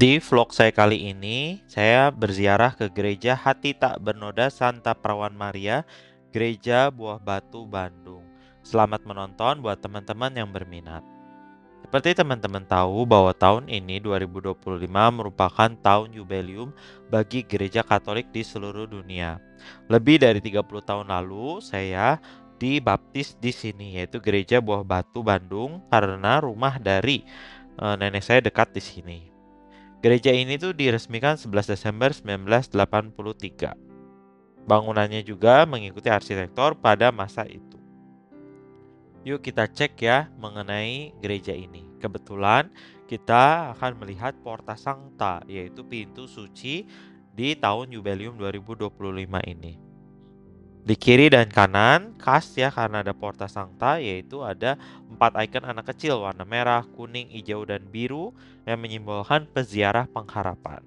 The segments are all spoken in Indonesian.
Di vlog saya kali ini, saya berziarah ke Gereja Hati Tak Bernoda Santa Perawan Maria, Gereja Buah Batu, Bandung. Selamat menonton buat teman-teman yang berminat. Seperti teman-teman tahu bahwa tahun ini 2025 merupakan tahun jubileum bagi gereja Katolik di seluruh dunia. Lebih dari 30 tahun lalu, saya dibaptis di sini, yaitu Gereja Buah Batu, Bandung, karena rumah dari nenek saya dekat di sini. Gereja ini tuh diresmikan 11 Desember 1983. Bangunannya juga mengikuti arsitektur pada masa itu. Yuk kita cek ya mengenai gereja ini. Kebetulan kita akan melihat Porta Sancta, yaitu pintu suci di tahun jubileum 2025 ini. Di kiri dan kanan khas ya karena ada Porta Sancta, yaitu ada 4 ikon anak kecil warna merah, kuning, hijau, dan biru yang menyimbolkan peziarah pengharapan.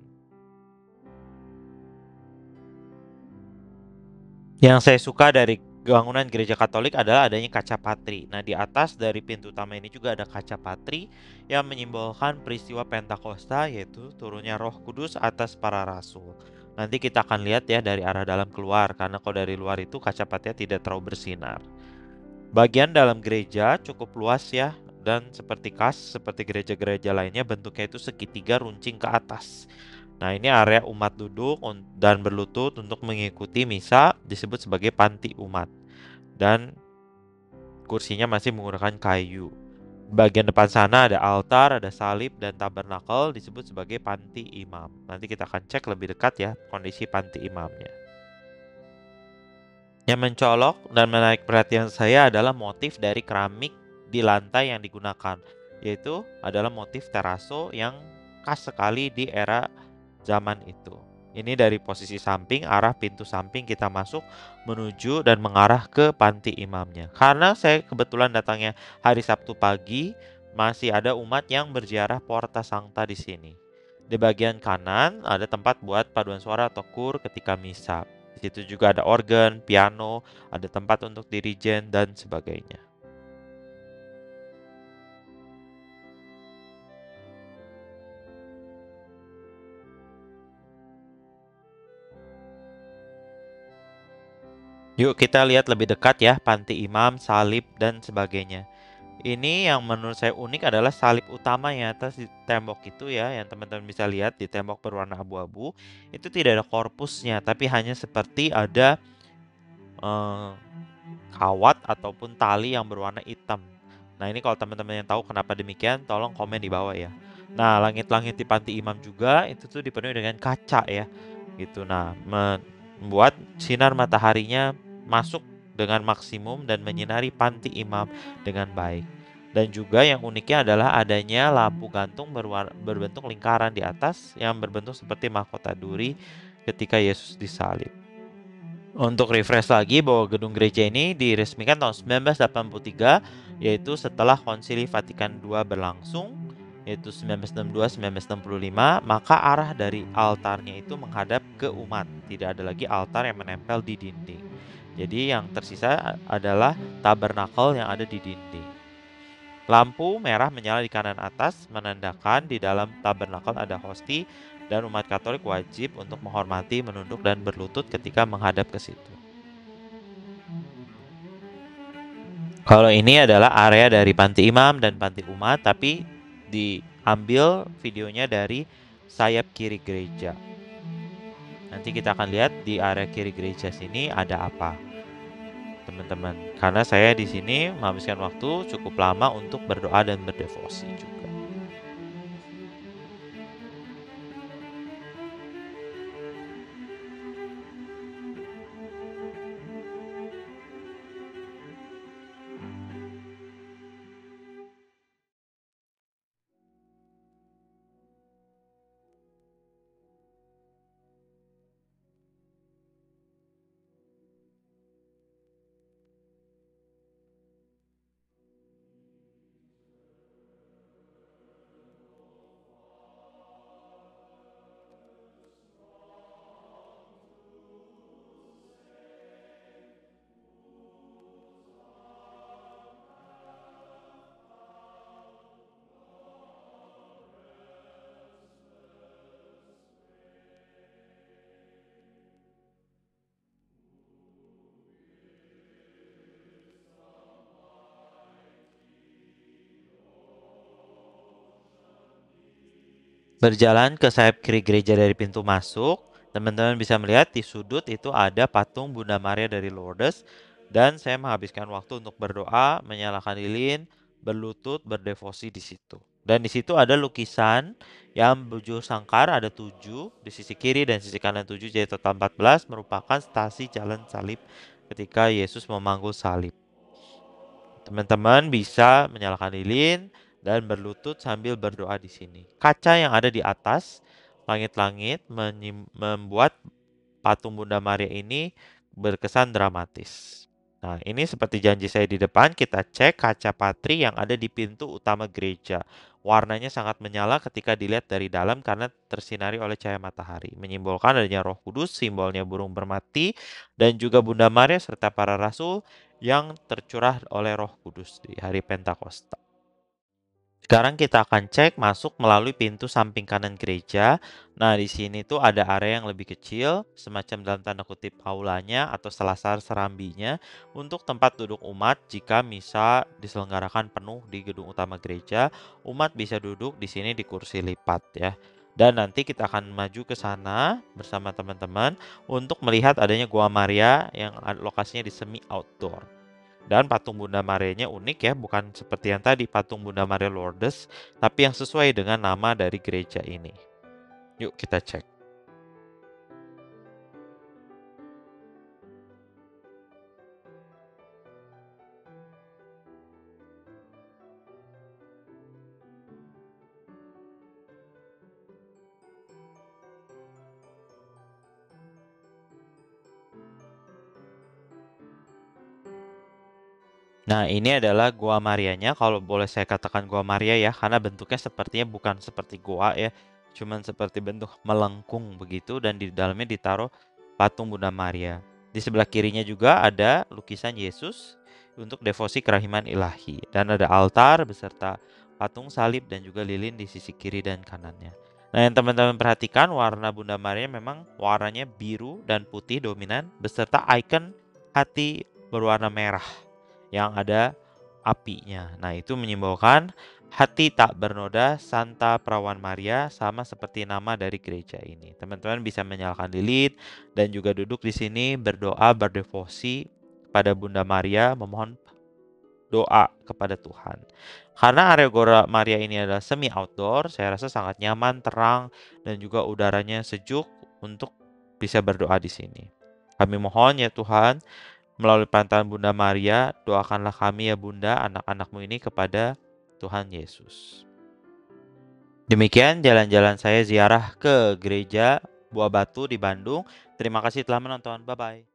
Yang saya suka dari bangunan gereja Katolik adalah adanya kaca patri. Nah, di atas dari pintu utama ini juga ada kaca patri yang menyimbolkan peristiwa Pentakosta, yaitu turunnya Roh Kudus atas para rasul. Nanti kita akan lihat ya dari arah dalam keluar, karena kalau dari luar itu kaca patrinya tidak terlalu bersinar. Bagian dalam gereja cukup luas ya, dan seperti gereja-gereja lainnya bentuknya itu segitiga runcing ke atas. Nah, ini area umat duduk dan berlutut untuk mengikuti misa disebut sebagai panti umat. Dan kursinya masih menggunakan kayu. Bagian depan sana ada altar, ada salib, dan tabernakel disebut sebagai panti imam. Nanti kita akan cek lebih dekat ya kondisi panti imamnya. Yang mencolok dan menarik perhatian saya adalah motif dari keramik di lantai yang digunakan, yaitu adalah motif teraso yang khas sekali di era zaman itu. Ini dari posisi samping, arah pintu samping kita masuk menuju dan mengarah ke panti imamnya. Karena saya kebetulan datangnya hari Sabtu pagi, masih ada umat yang berziarah Porta Sancta di sini. Di bagian kanan ada tempat buat paduan suara atau kur ketika misa. Di situ juga ada organ, piano, ada tempat untuk dirijen dan sebagainya. Yuk kita lihat lebih dekat ya panti imam, salib, dan sebagainya. Ini yang menurut saya unik adalah salib utama yang atas di tembok itu ya, yang teman-teman bisa lihat di tembok berwarna abu-abu. Itu tidak ada korpusnya, tapi hanya seperti ada eh, kawat ataupun tali yang berwarna hitam. Nah, ini kalau teman-teman yang tahu kenapa demikian, tolong komen di bawah ya. Nah, langit-langit di panti imam juga itu tuh dipenuhi dengan kaca ya, gitu. Nah, membuat sinar mataharinya masuk dengan maksimum dan menyinari panti imam dengan baik. Dan juga yang uniknya adalah adanya lampu gantung berbentuk lingkaran di atas yang berbentuk seperti mahkota duri ketika Yesus disalib. Untuk refresh lagi bahwa gedung gereja ini diresmikan tahun 1983, yaitu setelah Konsili Vatikan II berlangsung, yaitu 1962-1965, maka arah dari altarnya itu menghadap ke umat. Tidak ada lagi altar yang menempel di dinding. Jadi yang tersisa adalah tabernakel yang ada di dinding. Lampu merah menyala di kanan atas menandakan di dalam tabernakel ada hosti dan umat Katolik wajib untuk menghormati, menunduk, dan berlutut ketika menghadap ke situ. Kalau ini adalah area dari panti imam dan panti umat, tapi diambil videonya dari sayap kiri gereja. Nanti kita akan lihat di area kiri gereja sini ada apa, teman-teman. Karena saya di sini menghabiskan waktu cukup lama untuk berdoa dan berdevosi juga. Berjalan ke sayap kiri gereja dari pintu masuk, teman-teman bisa melihat di sudut itu ada patung Bunda Maria dari Lourdes, dan saya menghabiskan waktu untuk berdoa, menyalakan lilin, berlutut, berdevosi di situ. Dan di situ ada lukisan yang bujur sangkar, ada 7 di sisi kiri dan sisi kanan 7, jadi total 14, merupakan stasi jalan salib ketika Yesus memanggul salib. Teman-teman bisa menyalakan lilin dan berlutut sambil berdoa di sini. Kaca yang ada di atas langit-langit membuat patung Bunda Maria ini berkesan dramatis. Nah, ini seperti janji saya di depan, kita cek kaca patri yang ada di pintu utama gereja. Warnanya sangat menyala ketika dilihat dari dalam karena tersinari oleh cahaya matahari, menyimbolkan adanya Roh Kudus, simbolnya burung bermati, dan juga Bunda Maria serta para rasul yang tercurah oleh Roh Kudus di hari Pentakosta. Sekarang kita akan cek masuk melalui pintu samping kanan gereja. Nah, di sini tuh ada area yang lebih kecil, semacam dalam tanda kutip aulanya atau selasar serambinya untuk tempat duduk umat jika misa diselenggarakan penuh di gedung utama gereja, umat bisa duduk di sini di kursi lipat ya. Dan nanti kita akan maju ke sana bersama teman-teman untuk melihat adanya Gua Maria yang lokasinya di semi outdoor. Dan patung Bunda Marianya unik ya, bukan seperti yang tadi patung Bunda Maria Lourdes, tapi yang sesuai dengan nama dari gereja ini. Yuk kita cek. Nah, ini adalah Gua Marianya, kalau boleh saya katakan Gua Maria ya, karena bentuknya sepertinya bukan seperti gua ya, cuman seperti bentuk melengkung begitu dan di dalamnya ditaruh patung Bunda Maria. Di sebelah kirinya juga ada lukisan Yesus untuk devosi kerahiman ilahi dan ada altar beserta patung salib dan juga lilin di sisi kiri dan kanannya. Nah, yang teman-teman perhatikan warna Bunda Maria memang warnanya biru dan putih dominan beserta ikon hati berwarna merah yang ada apinya. Nah, itu menyimbolkan hati tak bernoda Santa Perawan Maria sama seperti nama dari gereja ini. Teman-teman bisa menyalakan lilin dan juga duduk di sini berdoa, berdevosi pada Bunda Maria, memohon doa kepada Tuhan. Karena area Gora Maria ini adalah semi outdoor, saya rasa sangat nyaman, terang, dan juga udaranya sejuk untuk bisa berdoa di sini. Kami mohon ya Tuhan, melalui pantangan Bunda Maria, doakanlah kami ya Bunda, anak-anakmu ini kepada Tuhan Yesus. Demikian jalan-jalan saya ziarah ke gereja Buah Batu di Bandung. Terima kasih telah menonton. Bye-bye.